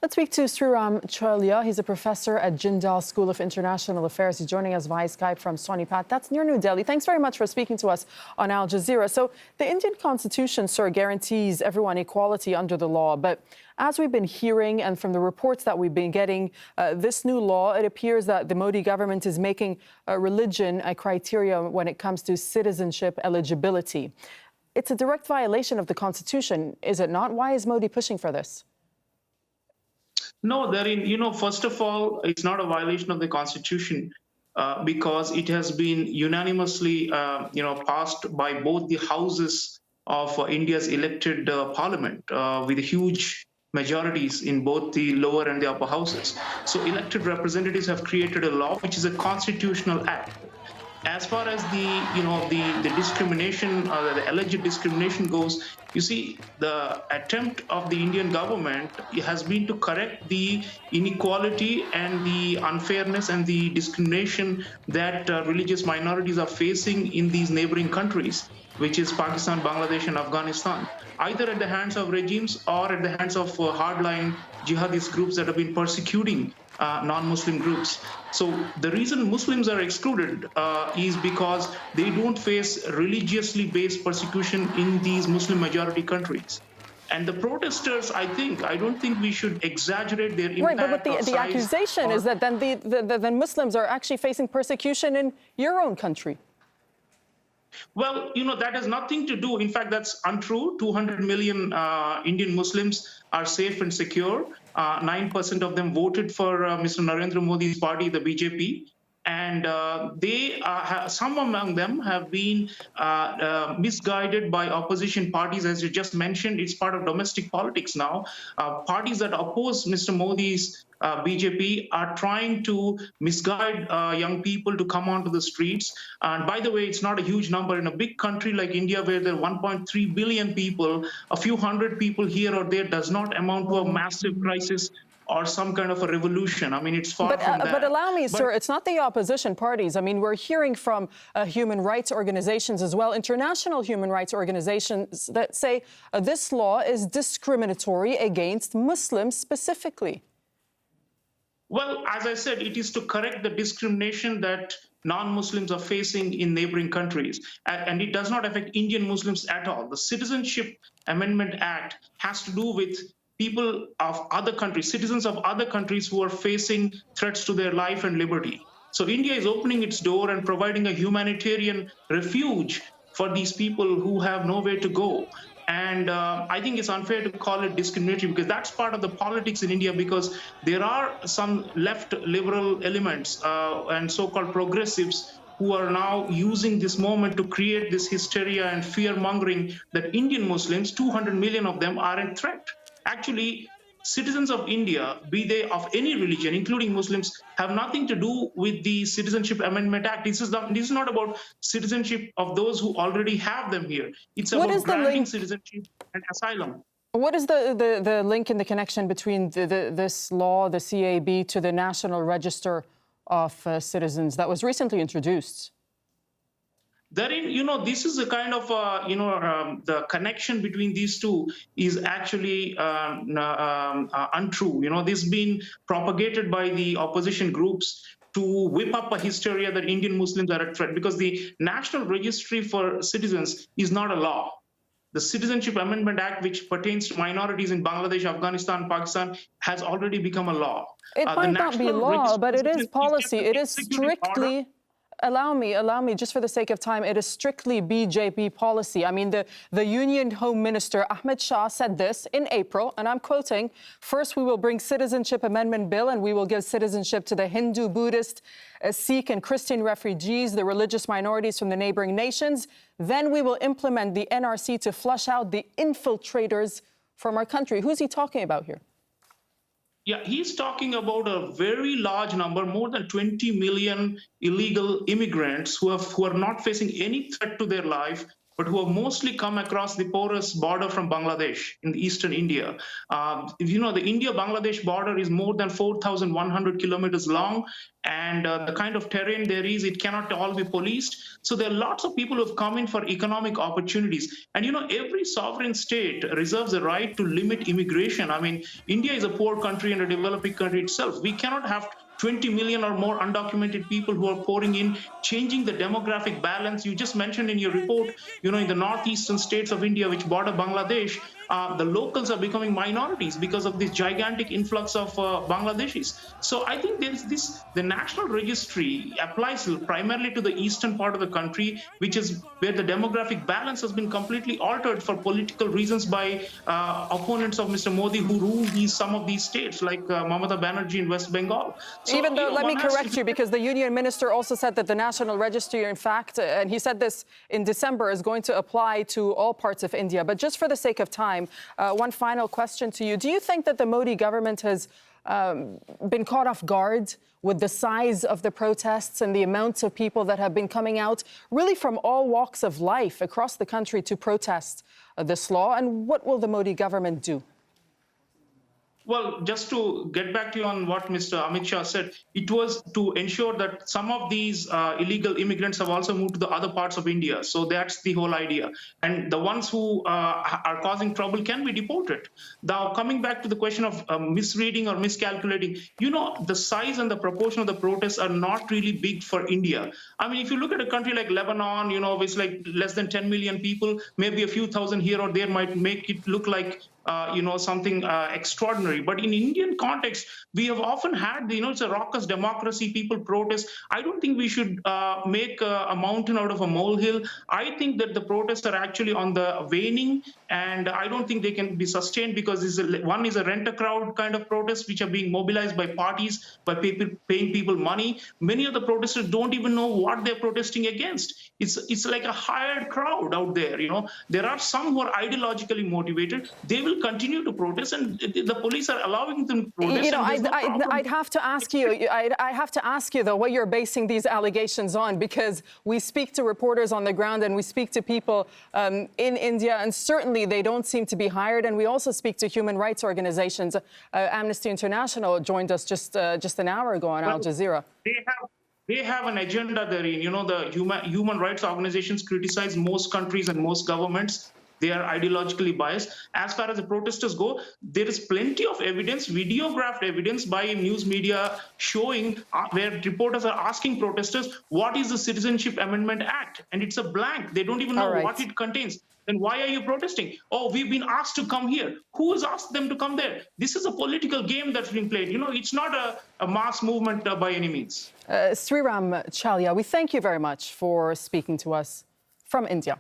Let's speak to Sreeram Chaulia. He's a professor at Jindal School of International Affairs. He's joining us via Skype from Sonipat. That's near New Delhi. Thanks very much for speaking to us on Al Jazeera. So the Indian Constitution, sir, guarantees everyone equality under the law. But as we've been hearing and from the reports that we've been getting, this new law, it appears that the Modi government is making religion a criteria when it comes to citizenship eligibility. It's a direct violation of the Constitution, is it not? Why is Modi pushing for this? No, first of all, it's not a violation of the Constitution because it has been unanimously, passed by both the houses of India's elected parliament with huge majorities in both the lower and the upper houses. So elected representatives have created a law which is a constitutional act. As far as the discrimination, the alleged discrimination goes, you see, the attempt of the Indian government has been to correct the inequality and the unfairness and the discrimination that religious minorities are facing in these neighboring countries, which is Pakistan, Bangladesh, and Afghanistan, either at the hands of regimes or at the hands of hardline jihadist groups that have been persecuting non-Muslim groups. So the reason Muslims are excluded is because they don't face religiously based persecution in these Muslim majority countries. And the protesters, I don't think we should exaggerate their impact. Right, but the accusation is that then Muslims are actually facing persecution in your own country. Well, that has nothing to do. In fact, that's untrue. 200 million Indian Muslims are safe and secure. 9% of them voted for Mr. Narendra Modi's party, the BJP. And some among them have been misguided by opposition parties. As you just mentioned, it's part of domestic politics now. Parties that oppose Mr. Modi's BJP are trying to misguide young people to come onto the streets. And by the way, it's not a huge number. In a big country like India, where there are 1.3 billion people, a few hundred people here or there does not amount to a massive crisis or some kind of a revolution. I mean, it's far from that. But allow me, sir, it's not the opposition parties. I mean, we're hearing from human rights organizations as well, international human rights organizations that say this law is discriminatory against Muslims specifically. Well, as I said, it is to correct the discrimination that non-Muslims are facing in neighboring countries. And it does not affect Indian Muslims at all. The Citizenship Amendment Act has to do with people of other countries, citizens of other countries who are facing threats to their life and liberty. So India is opening its door and providing a humanitarian refuge for these people who have nowhere to go. And I think it's unfair to call it discriminatory because that's part of the politics in India, because there are some left liberal elements and so-called progressives who are now using this moment to create this hysteria and fear-mongering that Indian Muslims, 200 million of them, are a threat. Actually, citizens of India, be they of any religion, including Muslims, have nothing to do with the Citizenship Amendment Act. This is not about citizenship of those who already have them here. It's about granting citizenship and asylum. What is the link in the connection between this law, the CAB, to the National Register of Citizens that was recently introduced? Therein, this is a kind of, the connection between these two is actually untrue. This has been propagated by the opposition groups to whip up a hysteria that Indian Muslims are a threat, because the National Registry for Citizens is not a law. The Citizenship Amendment Act, which pertains to minorities in Bangladesh, Afghanistan, Pakistan, has already become a law. It might not be law, but it is policy. It is strictly... Allow me, just for the sake of time, it is strictly BJP policy. I mean, the Union Home Minister, Ahmed Shah, said this in April, and I'm quoting, "First, we will bring Citizenship Amendment Bill, and we will give citizenship to the Hindu, Buddhist, Sikh, and Christian refugees, the religious minorities from the neighboring nations. Then we will implement the NRC to flush out the infiltrators from our country." Who's he talking about here? Yeah, he's talking about a very large number, more than 20 million illegal immigrants who are not facing any threat to their life, but who have mostly come across the porous border from Bangladesh in the eastern India. The India-Bangladesh border is more than 4,100 kilometers long, and the kind of terrain there is, it cannot all be policed. So there are lots of people who have come in for economic opportunities. And every sovereign state reserves the right to limit immigration. I mean, India is a poor country and a developing country itself. We cannot have 20 million or more undocumented people who are pouring in, changing the demographic balance. You just mentioned in your report, in the northeastern states of India, which border Bangladesh, the locals are becoming minorities because of this gigantic influx of Bangladeshis. So I think the National Registry applies primarily to the eastern part of the country, which is where the demographic balance has been completely altered for political reasons by opponents of Mr. Modi who rule some of these states, like Mamata Banerjee in West Bengal. So, even though, let me correct you, because the union minister also said that the National Registry, in fact, and he said this in December, is going to apply to all parts of India. But just for the sake of time, one final question to you. Do you think that the Modi government has been caught off guard with the size of the protests and the amounts of people that have been coming out really from all walks of life across the country to protest this law? And what will the Modi government do? Well, just to get back to you on what Mr. Amit Shah said, it was to ensure that some of these illegal immigrants have also moved to the other parts of India. So that's the whole idea. And the ones who are causing trouble can be deported. Now, coming back to the question of misreading or miscalculating, the size and the proportion of the protests are not really big for India. I mean, if you look at a country like Lebanon, it's like less than 10 million people, maybe a few thousand here or there might make it look like something extraordinary. But in Indian context, we have often had, it's a raucous democracy, people protest. I don't think we should make a mountain out of a molehill. I think that the protests are actually on the waning, and I don't think they can be sustained because one is a rent-a-crowd kind of protest, which are being mobilized by parties, by people paying people money. Many of the protesters don't even know what they're protesting against. It's like a hired crowd out there. There are some who are ideologically motivated. They will continue to protest, and the police are allowing them to protest. I'd have to ask you. I have to ask you though what you're basing these allegations on, because we speak to reporters on the ground and we speak to people in India, and certainly they don't seem to be hired. And we also speak to human rights organizations. Amnesty International joined us just an hour ago on Al Jazeera. They have an agenda therein. The human rights organizations criticize most countries and most governments. They are ideologically biased. As far as the protesters go, there is plenty of evidence, videographed evidence by news media showing where reporters are asking protesters, what is the Citizenship Amendment Act? And it's a blank. They don't even know what it contains. Then why are you protesting? Oh, we've been asked to come here. Who has asked them to come there? This is a political game that's being played. It's not a mass movement by any means. Sreeram Chaulia, we thank you very much for speaking to us from India.